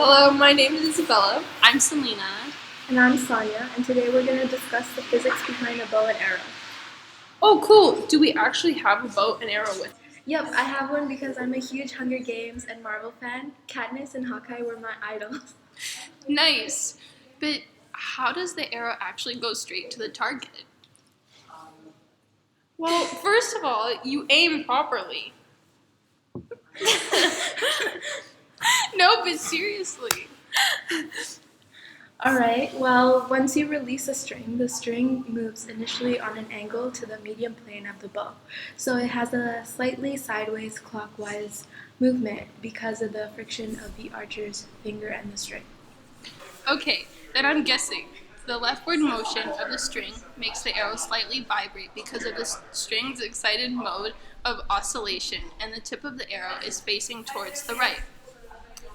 Hello, my name is Isabella. I'm Selena. And I'm Sonia, and today we're going to discuss the physics behind a bow and arrow. Oh, cool. Do we actually have a bow and arrow with? Yep, I have one because I'm a huge Hunger Games and Marvel fan. Katniss and Hawkeye were my idols. Nice. But how does the arrow actually go straight to the target? Well, first of all, you aim properly. No, but seriously. Alright, well, once you release a string, the string moves initially on an angle to the medium plane of the bow. So it has a slightly sideways clockwise movement because of the friction of the archer's finger and the string. Okay, then I'm guessing the leftward motion of the string makes the arrow slightly vibrate because of the string's excited mode of oscillation, and the tip of the arrow is facing towards the right.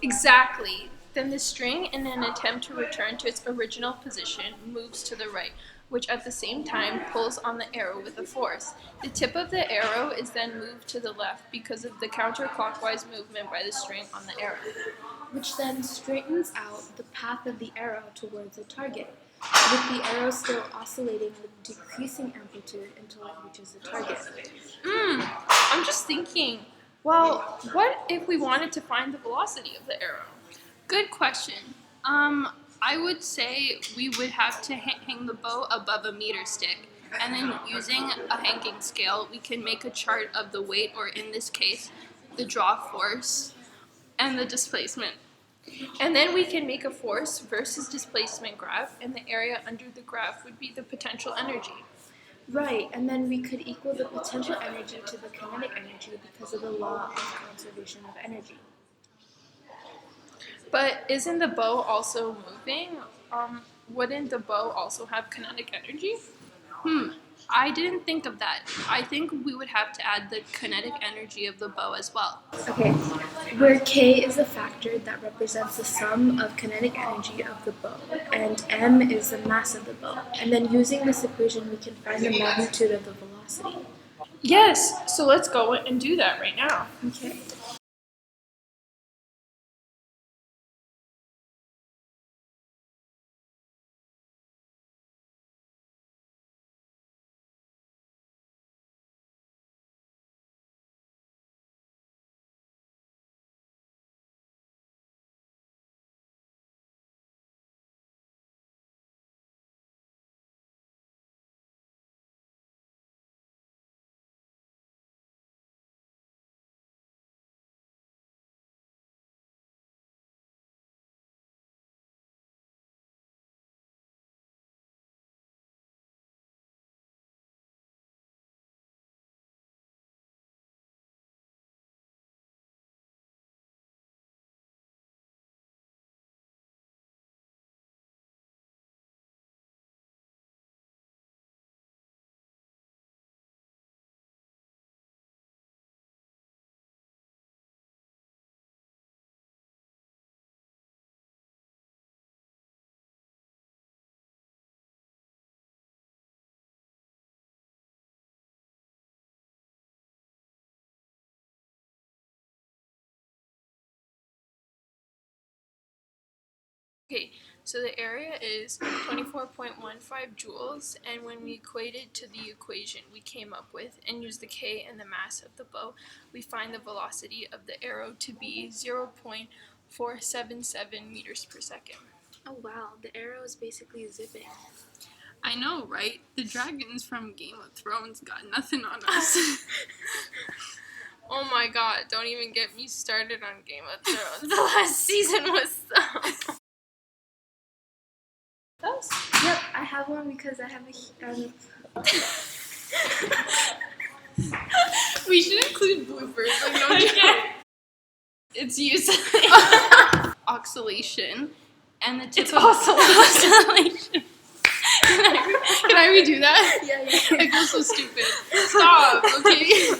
Exactly. Then the string, in an attempt to return to its original position, moves to the right, which at the same time pulls on the arrow with a force. The tip of the arrow is then moved to the left because of the counterclockwise movement by the string on the arrow, which then straightens out the path of the arrow towards the target, with the arrow still oscillating with decreasing amplitude until it reaches the target. I'm just thinking, well, what if we wanted to find the velocity of the arrow? Good question. I would say we would have to hang the bow above a meter stick, and then using a hanging scale, we can make a chart of the weight, or in this case, the draw force and the displacement. And then we can make a force versus displacement graph, and the area under the graph would be the potential energy. Right, and then we could equal the potential energy to the kinetic energy because of the law of conservation of energy. But isn't the bow also moving? Wouldn't the bow also have kinetic energy? I didn't think of that. I think we would have to add the kinetic energy of the bow as well. Okay, where K is a factor that represents the sum of kinetic energy of the bow, and M is the mass of the bow. And then using this equation, we can find the magnitude of the velocity. Yes, so let's go and do that right now. Okay. Okay, so the area is 24.15 joules, and when we equate it to the equation we came up with and use the K and the mass of the bow, we find the velocity of the arrow to be 0.477 meters per second. Oh wow, the arrow is basically zipping. I know, right? The dragons from Game of Thrones got nothing on us. Oh my god, don't even get me started on Game of Thrones. The last season was so... Yep, I have one because I have We should include bloopers, like no joke. It's usually Oscillation, and the tip it's of oscillation. Can I redo that? Yeah. I feel so stupid. Stop, okay?